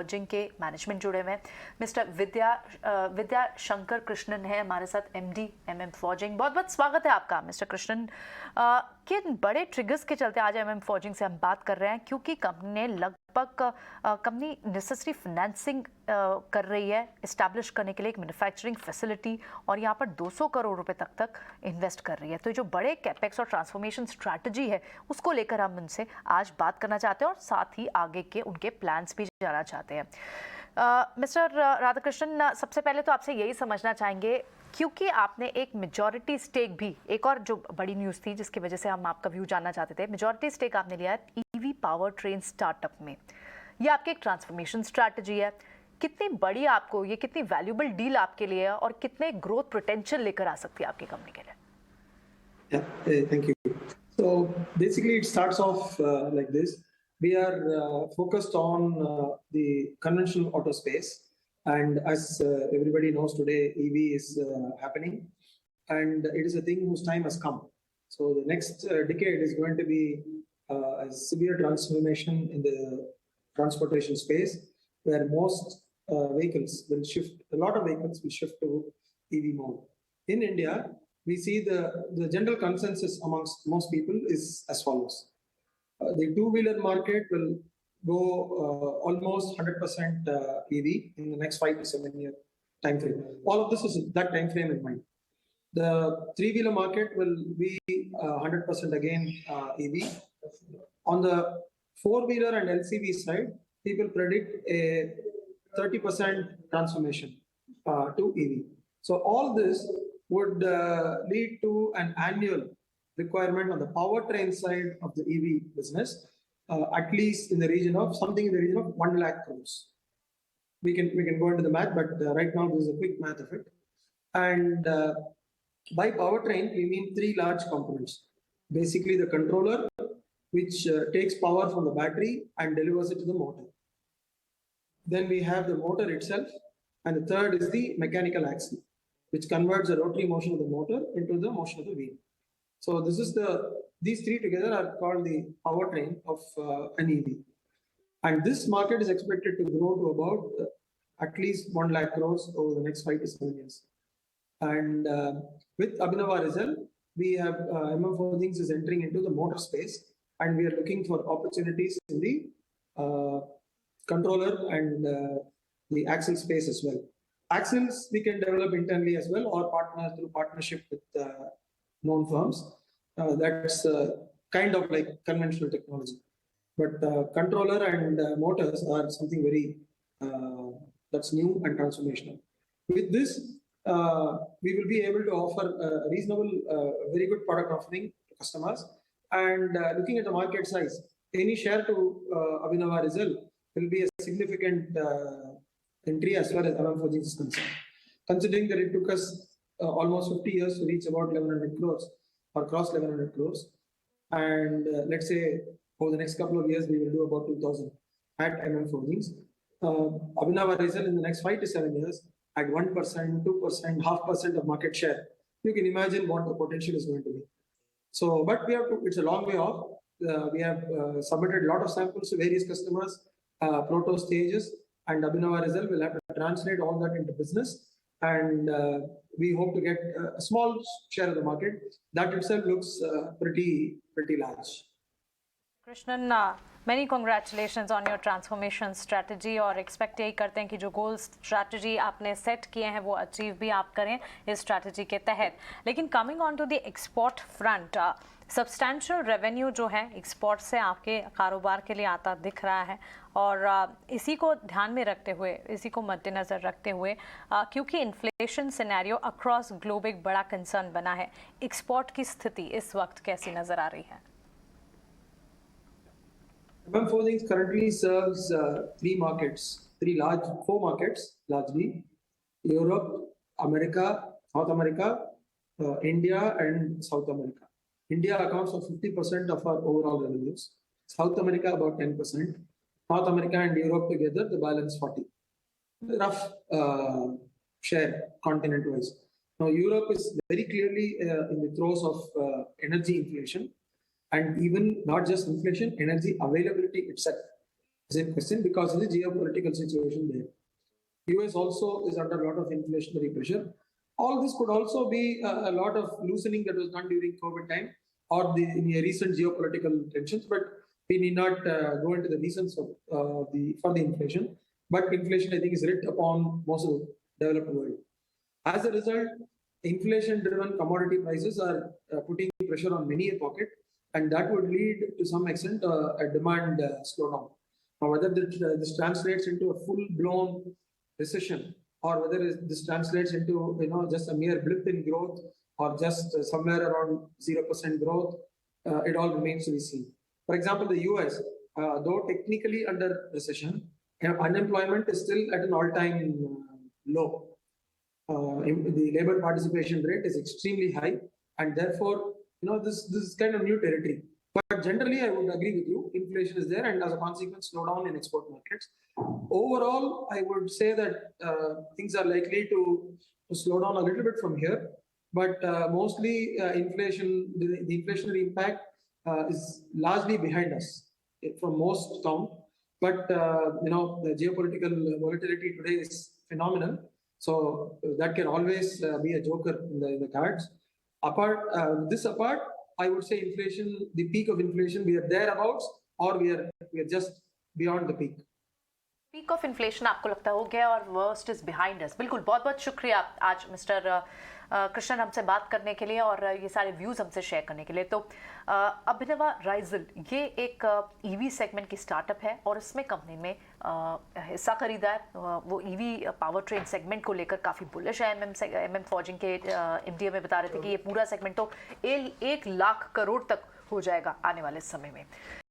Forging के management जुड़े हुए हैं। मिस्टर विद्याशंकर कृष्णन है हमारे साथ, MD MM फॉर्जिंग। बहुत बहुत स्वागत है आपका मिस्टर कृष्णन। किन बड़े ट्रिगर्स के चलते आज MM फॉर्जिंग से हम बात कर रहे हैं, क्योंकि कंपनी ने लगभग कंपनी नेसेसरी फाइनेंसिंग कर रही है इस्टेब्लिश करने के लिए एक मैन्युफैक्चरिंग फैसिलिटी, और यहाँ पर 200 करोड़ रुपए तक इन्वेस्ट कर रही है। तो जो बड़े कैपेक्स और ट्रांसफॉर्मेशन स्ट्रैटेजी है उसको लेकर हम उनसे आज बात करना चाहते हैं और साथ ही आगे के उनके प्लान्स भी जानना चाहते हैं। मिस्टर राधाकृष्णन, सबसे पहले तो आपसे यही समझना चाहेंगे, क्योंकि आपने एक मेजॉरिटी स्टेक भी, एक और जो बड़ी न्यूज़ थी जिसकी वजह से हम आपका व्यू जानना चाहते थे, मेजॉरिटी स्टेक आपने लिया है EV पावर ट्रेन स्टार्टअप में। ये आपकी एक ट्रांसफॉर्मेशन स्ट्रैटेजी है। कितनी बड़ी आपको ये, कितनी वैल्यूएबल डील आपके लिए है और कितने ग्रोथ पोटेंशियल लेकर आ सकती है आपकी कंपनी के लिए? Thank you. So basically it starts off like this. We are focused on the conventional auto space, and as everybody knows today, EV is happening, and it is a thing whose time has come. So the next decade is going to be a severe transformation in the transportation space, where most vehicles will shift, a lot of vehicles will shift to EV mode. In India, we see the general consensus amongst most people is as follows. The two-wheeler market will go almost 100% EV in the next 5 to 7 year time frame. All of this is that time frame in mind. The three-wheeler market will be 100% again EV. On the four-wheeler and LCV side, people predict a 30% transformation to EV. So all this would lead to an annual requirement on the powertrain side of the EV business, at least in the region of something in the region of 1 lakh crores. We can go into the math, but right now this is a quick math of it. And by powertrain, we mean three large components. Basically, the controller, which takes power from the battery and delivers it to the motor. Then we have the motor itself, and the third is the mechanical axle, which converts the rotary motion of the motor into the motion of the wheel. So this is these three together are called the powertrain of an EV. And this market is expected to grow to about at least 1 lakh crores over the next 5 to 7 years. And with Abhinava Rizel, we have MM Forgings is entering into the motor space, and we are looking for opportunities in the controller and the axle space as well. Axles we can develop internally as well, or partner through partnership with known firms. That's kind of like conventional technology. But controller and motors are something very that's new and transformational. With this, we will be able to offer a reasonable, very good product offering to customers. And looking at the market size, any share to Abhinava Rizel will be a significant entry as far as MM Forgings is concerned. Considering that it took us almost 50 years to reach about 1100 crores or cross 1100 crores. And let's say over the next couple of years, we will do about 2000 at MM Forgings. Abhinava Rizel in the next 5 to 7 years at 1%, 2%, 0.5% of market share. You can imagine what the potential is going to be. So, but we have to, it's a long way off. We have submitted a lot of samples to various customers, proto stages, and Abhinava Rizel will have to translate all that into business. And we hope to get a small share of the market. That itself looks pretty large. Krishnan, many congratulations on your transformation strategy, और expect यही करते हैं कि जो गोल strategy आपने set किए हैं वो अचीव भी आप करें इस स्ट्रैटेजी के तहत. लेकिन coming on to the export front, substantial revenue जो है एक्सपोर्ट से आपके कारोबार के लिए आता दिख रहा है, और इसी को ध्यान में रखते हुए, इसी को मद्देनज़र रखते हुए, क्योंकि इन्फ्लेशन सिनेरियो अक्रॉस ग्लोब एक बड़ा कंसर्न बना है, एक्सपोर्ट की स्थिति इस वक्त कैसी नज़र आ रही है? MM Forgings currently serves four markets largely: Europe, America, North America, India, and South America. India accounts for 50% of our overall revenues. South America about 10%. North America and Europe together, the balance 40. Rough share continent-wise. Now Europe is very clearly in the throes of energy inflation. And even not just inflation, energy availability itself. is in question because of the geopolitical situation there. US also is under a lot of inflationary pressure. All this could also be a lot of loosening that was done during COVID time or in the recent geopolitical tensions, but we need not go into the reasons of for the inflation. But inflation, I think, is writ upon most of the developed world. As a result, inflation-driven commodity prices are putting pressure on many a pocket, and that would lead to some extent a demand slowdown. Now, whether this translates into a full-blown recession or whether this translates into just a mere blip in growth or just somewhere around 0% growth, it all remains to be seen. For example, the US, though technically under recession, unemployment is still at an all-time low. The labor participation rate is extremely high, and therefore, this is kind of new territory. But generally, I would agree with you. Inflation is there, and as a consequence, slowdown in export markets. Overall, I would say that things are likely to slow down a little bit from here, but mostly inflation, the inflationary impact is largely behind us from most count. But the geopolitical volatility today is phenomenal. So that can always be a joker in the cards. This apart, I would say inflation, the peak of inflation, we are thereabouts, or we are just beyond the peak. Peak of inflation आपको लगता हो गया और worst is behind us. बिल्कुल, बहुत बहुत शुक्रिया आज मिस्टर कृष्णन हमसे बात करने के लिए और ये सारे व्यूज हमसे शेयर करने के लिए। तो अभिनवा राइजल ये एक ईवी सेगमेंट की स्टार्टअप है और इसमें कंपनी में हिस्सा खरीदा है। वो ईवी पावर ट्रेन सेगमेंट को लेकर काफ़ी बुलिश है। एमएम फॉर्जिंग के एमडी में बता रहे थे कि ये पूरा सेगमेंट तो 1 लाख करोड़ तक हो जाएगा आने वाले समय में।